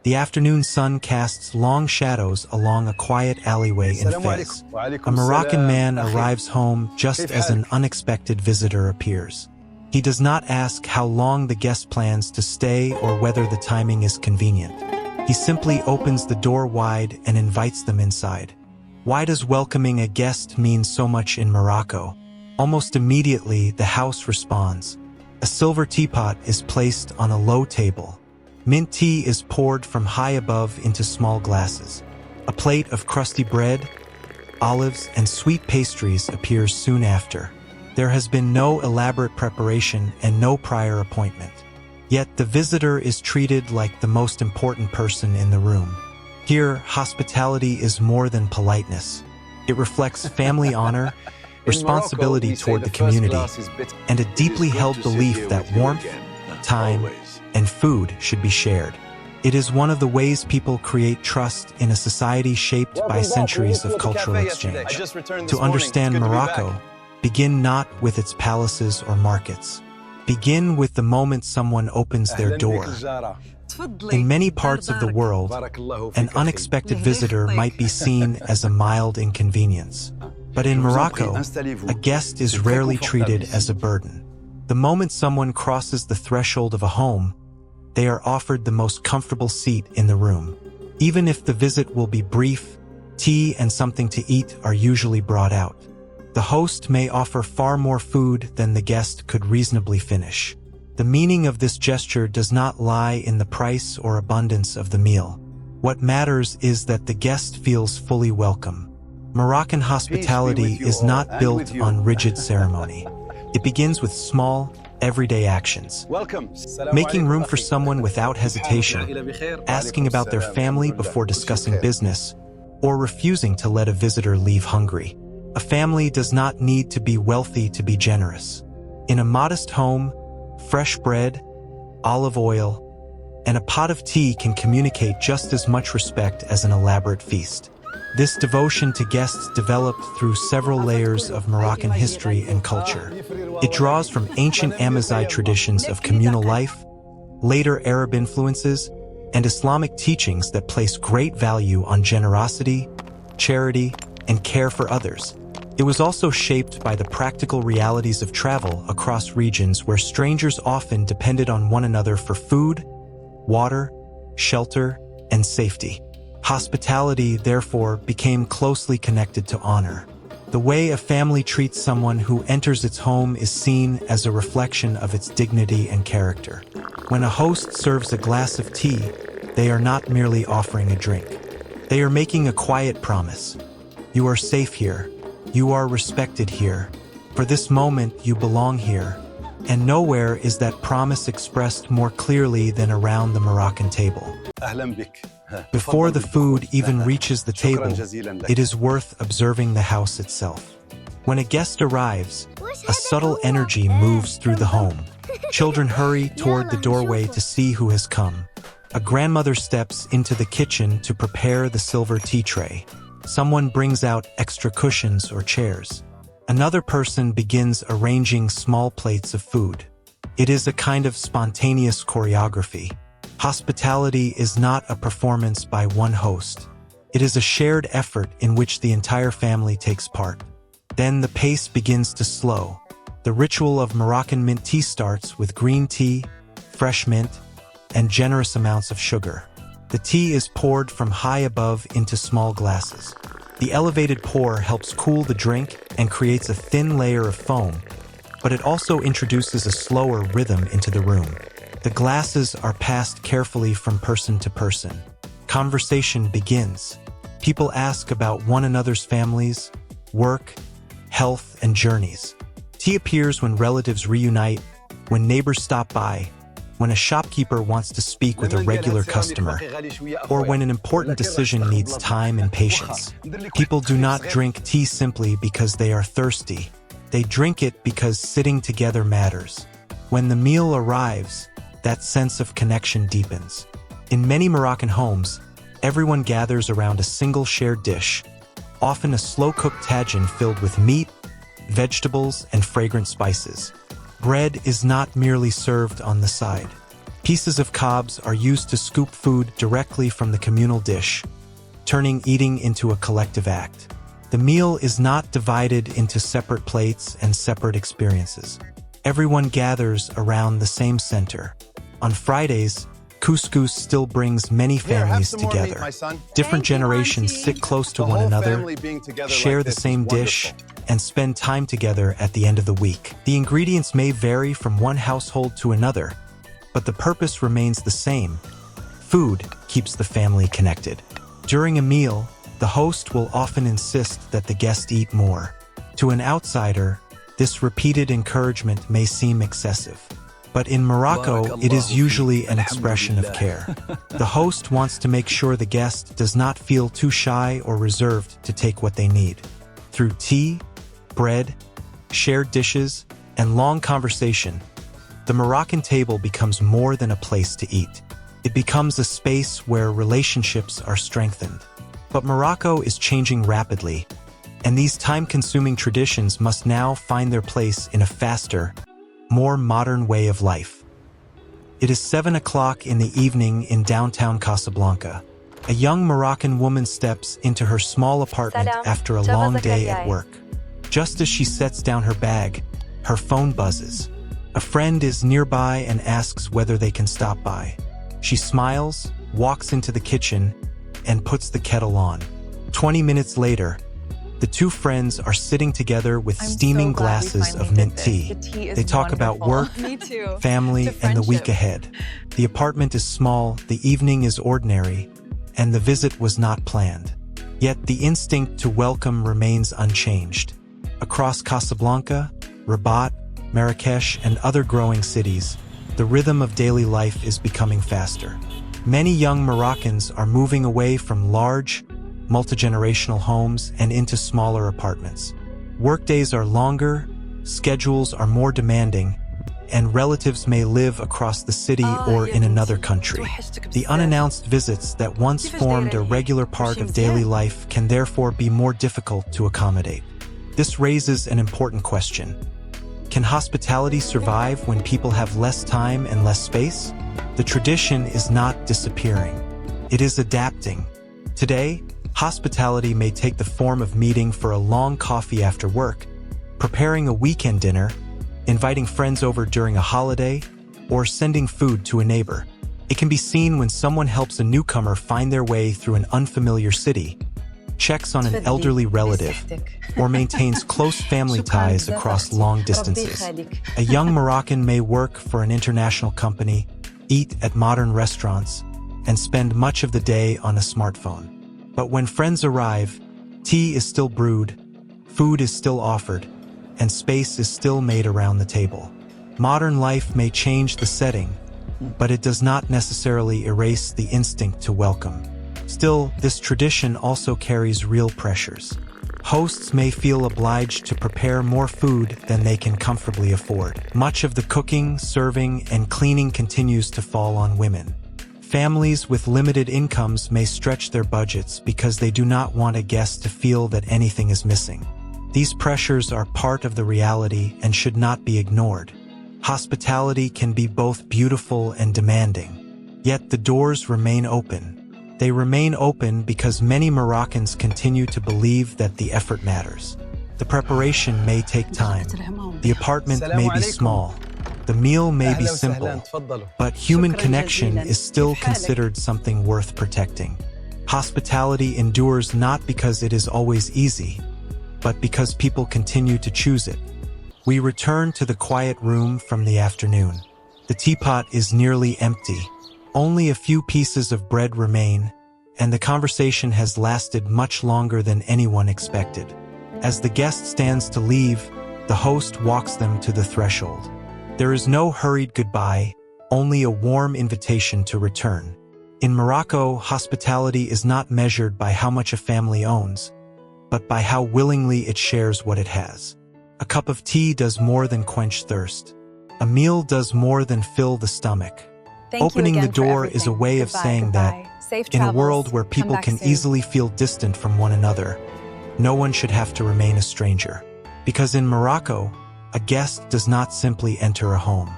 The afternoon sun casts long shadows along a quiet alleyway in Fez. A Moroccan man arrives home just as an unexpected visitor appears. He does not ask how long the guest plans to stay or whether the timing is convenient. He simply opens the door wide and invites them inside. Why does welcoming a guest mean so much in Morocco? Almost immediately, the house responds. A silver teapot is placed on a low table. Mint tea is poured from high above into small glasses. A plate of crusty bread, olives, and sweet pastries appears soon after. There has been no elaborate preparation and no prior appointment. Yet the visitor is treated like the most important person in the room. Here, hospitality is more than politeness. It reflects family honor, responsibility toward the community, and a deeply held belief that warmth, time, and food should be shared. It is one of the ways people create trust in a society shaped by centuries of cultural exchange. To understand Morocco, begin not with its palaces or markets. Begin with the moment someone opens their door. In many parts of the world, an unexpected visitor might be seen as a mild inconvenience. But in Morocco, a guest is rarely treated as a burden. The moment someone crosses the threshold of a home, they are offered the most comfortable seat in the room. Even if the visit will be brief, tea and something to eat are usually brought out. The host may offer far more food than the guest could reasonably finish. The meaning of this gesture does not lie in the price or abundance of the meal. What matters is that the guest feels fully welcome. Moroccan hospitality is not built on rigid ceremony. It begins with small, everyday actions. Making room for someone without hesitation, asking about their family before discussing business, or refusing to let a visitor leave hungry. A family does not need to be wealthy to be generous. In a modest home, fresh bread, olive oil, and a pot of tea can communicate just as much respect as an elaborate feast. This devotion to guests developed through several layers of Moroccan history and culture. It draws from ancient Amazigh traditions of communal life, later Arab influences, and Islamic teachings that place great value on generosity, charity, and care for others. It was also shaped by the practical realities of travel across regions where strangers often depended on one another for food, water, shelter, and safety. Hospitality, therefore, became closely connected to honor. The way a family treats someone who enters its home is seen as a reflection of its dignity and character. When a host serves a glass of tea, they are not merely offering a drink. They are making a quiet promise. You are safe here. You are respected here. For this moment, you belong here. And nowhere is that promise expressed more clearly than around the Moroccan table. Before the food even reaches the table, it is worth observing the house itself. When a guest arrives, a subtle energy moves through the home. Children hurry toward the doorway to see who has come. A grandmother steps into the kitchen to prepare the silver tea tray. Someone brings out extra cushions or chairs. Another person begins arranging small plates of food. It is a kind of spontaneous choreography. Hospitality is not a performance by one host. It is a shared effort in which the entire family takes part. Then the pace begins to slow. The ritual of Moroccan mint tea starts with green tea, fresh mint, and generous amounts of sugar. The tea is poured from high above into small glasses. The elevated pour helps cool the drink and creates a thin layer of foam, but it also introduces a slower rhythm into the room. The glasses are passed carefully from person to person. Conversation begins. People ask about one another's families, work, health, and journeys. Tea appears when relatives reunite, when neighbors stop by, when a shopkeeper wants to speak with a regular customer, or when an important decision needs time and patience. People do not drink tea simply because they are thirsty. They drink it because sitting together matters. When the meal arrives, that sense of connection deepens. In many Moroccan homes, everyone gathers around a single shared dish, often a slow-cooked tagine filled with meat, vegetables, and fragrant spices. Bread is not merely served on the side. Pieces of cobs are used to scoop food directly from the communal dish, turning eating into a collective act. The meal is not divided into separate plates and separate experiences. Everyone gathers around the same center. On Fridays, couscous still brings many families together. Different generations sit close to one another, share the same dish, and spend time together at the end of the week. The ingredients may vary from one household to another, but the purpose remains the same. Food keeps the family connected. During a meal, the host will often insist that the guest eat more. To an outsider, this repeated encouragement may seem excessive. But in Morocco, it is usually an expression of care. The host wants to make sure the guest does not feel too shy or reserved to take what they need. Through tea, bread, shared dishes, and long conversation, the Moroccan table becomes more than a place to eat. It becomes a space where relationships are strengthened. But Morocco is changing rapidly, and these time-consuming traditions must now find their place in a faster, more modern way of life. It is 7 o'clock in the evening in downtown Casablanca. A young Moroccan woman steps into her small apartment after a long day at work. Just as she sets down her bag, her phone buzzes. A friend is nearby and asks whether they can stop by. She smiles, walks into the kitchen, and puts the kettle on. 20 minutes later, the two friends are sitting together with steaming glasses of mint tea. They talk about work, family, and the week ahead. The apartment is small, the evening is ordinary, and the visit was not planned. Yet the instinct to welcome remains unchanged. Across Casablanca, Rabat, Marrakesh, and other growing cities, the rhythm of daily life is becoming faster. Many young Moroccans are moving away from large, multi-generational homes and into smaller apartments. Workdays are longer, schedules are more demanding, and relatives may live across the city or in another country. The unannounced visits that once formed a regular part of daily life can therefore be more difficult to accommodate. This raises an important question. Can hospitality survive when people have less time and less space? The tradition is not disappearing. It is adapting. Today, hospitality may take the form of meeting for a long coffee after work, preparing a weekend dinner, inviting friends over during a holiday, or sending food to a neighbor. It can be seen when someone helps a newcomer find their way through an unfamiliar city, checks on an elderly relative, or maintains close family ties across long distances. A young Moroccan may work for an international company, eat at modern restaurants, and spend much of the day on a smartphone. But when friends arrive, tea is still brewed, food is still offered, and space is still made around the table. Modern life may change the setting, but it does not necessarily erase the instinct to welcome. Still, this tradition also carries real pressures. Hosts may feel obliged to prepare more food than they can comfortably afford. Much of the cooking, serving, and cleaning continues to fall on women. Families with limited incomes may stretch their budgets because they do not want a guest to feel that anything is missing. These pressures are part of the reality and should not be ignored. Hospitality can be both beautiful and demanding. Yet the doors remain open. They remain open because many Moroccans continue to believe that the effort matters. The preparation may take time. The apartment may be small. The meal may be simple. But human connection is still considered something worth protecting. Hospitality endures not because it is always easy, but because people continue to choose it. We return to the quiet room from the afternoon. The teapot is nearly empty. Only a few pieces of bread remain, and the conversation has lasted much longer than anyone expected. As the guest stands to leave, the host walks them to the threshold. There is no hurried goodbye, only a warm invitation to return. In Morocco, hospitality is not measured by how much a family owns, but by how willingly it shares what it has. A cup of tea does more than quench thirst. A meal does more than fill the stomach. Opening the door is a way of saying that, in a world where people can easily feel distant from one another, no one should have to remain a stranger. Because in Morocco, a guest does not simply enter a home.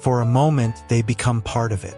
For a moment, they become part of it.